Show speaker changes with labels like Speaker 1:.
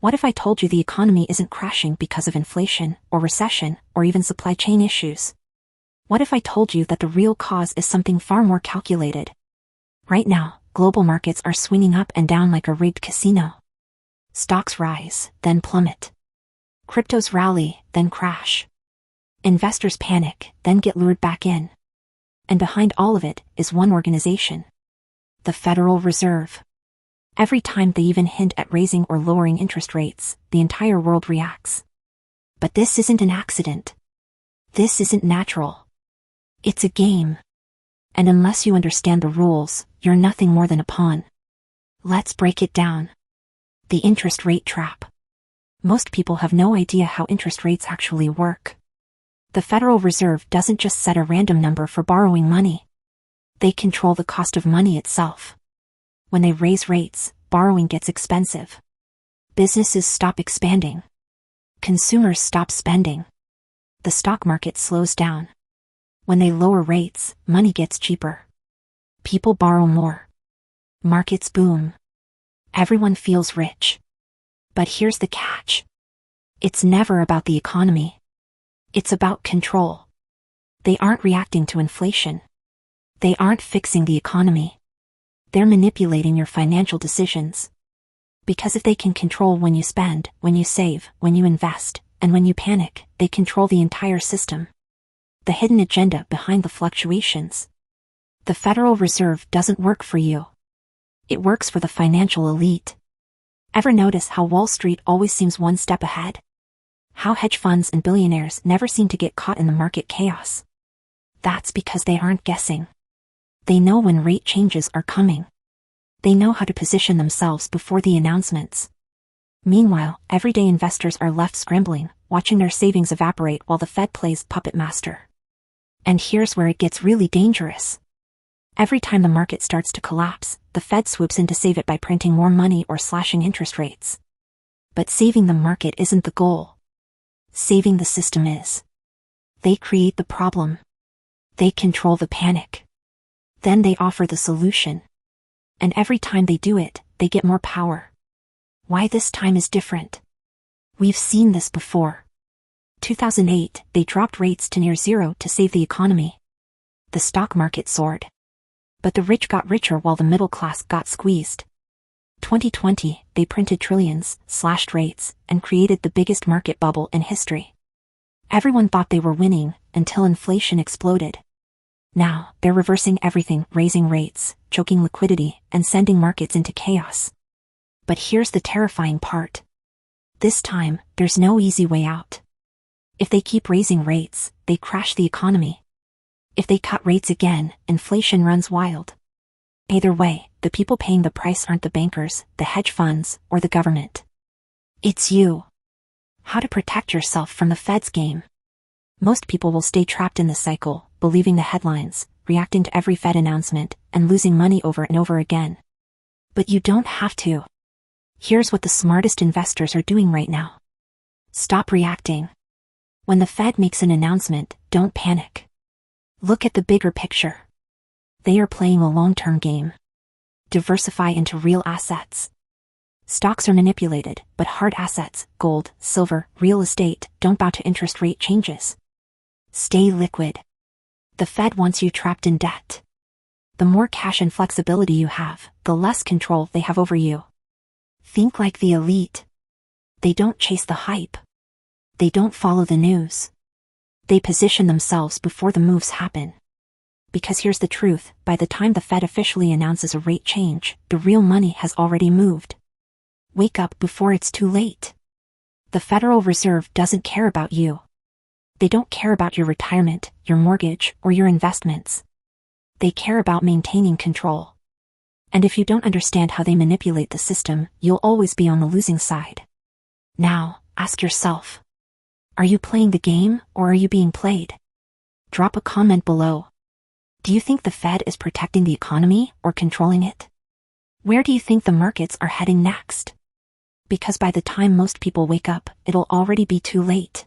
Speaker 1: What if I told you the economy isn't crashing because of inflation, or recession, or even supply chain issues? What if I told you that the real cause is something far more calculated? Right now, global markets are swinging up and down like a rigged casino. Stocks rise, then plummet. Cryptos rally, then crash. Investors panic, then get lured back in. And behind all of it is one organization: the Federal Reserve. Every time they even hint at raising or lowering interest rates, the entire world reacts. But this isn't an accident. This isn't natural. It's a game. And unless you understand the rules, you're nothing more than a pawn. Let's break it down. The interest rate trap. Most people have no idea how interest rates actually work. The Federal Reserve doesn't just set a random number for borrowing money. They control the cost of money itself. When they raise rates, borrowing gets expensive. Businesses stop expanding. Consumers stop spending. The stock market slows down. When they lower rates, money gets cheaper. People borrow more. Markets boom. Everyone feels rich. But here's the catch. It's never about the economy. It's about control. They aren't reacting to inflation. They aren't fixing the economy. They're manipulating your financial decisions. Because if they can control when you spend, when you save, when you invest, and when you panic, they control the entire system. The hidden agenda behind the fluctuations. The Federal Reserve doesn't work for you. It works for the financial elite. Ever notice how Wall Street always seems one step ahead? How hedge funds and billionaires never seem to get caught in the market chaos? That's because they aren't guessing. They know when rate changes are coming. They know how to position themselves before the announcements. Meanwhile, everyday investors are left scrambling, watching their savings evaporate while the Fed plays puppet master. And here's where it gets really dangerous. Every time the market starts to collapse, the Fed swoops in to save it by printing more money or slashing interest rates. But saving the market isn't the goal. Saving the system is. They create the problem. They control the panic. Then they offer the solution. And every time they do it, they get more power. Why this time is different? We've seen this before. 2008, they dropped rates to near zero to save the economy. The stock market soared. But the rich got richer while the middle class got squeezed. 2020, they printed trillions, slashed rates, and created the biggest market bubble in history. Everyone thought they were winning, until inflation exploded. Now, they're reversing everything, raising rates, choking liquidity, and sending markets into chaos. But here's the terrifying part. This time, there's no easy way out. If they keep raising rates, they crash the economy. If they cut rates again, inflation runs wild. Either way, the people paying the price aren't the bankers, the hedge funds, or the government. It's you. How to protect yourself from the Fed's game. Most people will stay trapped in the cycle, believing the headlines, reacting to every Fed announcement, and losing money over and over again. But you don't have to. Here's what the smartest investors are doing right now. Stop reacting. When the Fed makes an announcement, don't panic. Look at the bigger picture. They are playing a long-term game. Diversify into real assets. Stocks are manipulated, but hard assets, gold, silver, real estate, don't bow to interest rate changes. Stay liquid. The Fed wants you trapped in debt. The more cash and flexibility you have, the less control they have over you. Think like the elite. They don't chase the hype. They don't follow the news. They position themselves before the moves happen. Because here's the truth, by the time the Fed officially announces a rate change, the real money has already moved. Wake up before it's too late. The Federal Reserve doesn't care about you. They don't care about your retirement, your mortgage, or your investments. They care about maintaining control. And if you don't understand how they manipulate the system, you'll always be on the losing side. Now, ask yourself. Are you playing the game, or are you being played? Drop a comment below. Do you think the Fed is protecting the economy or controlling it? Where do you think the markets are heading next? Because by the time most people wake up, it'll already be too late.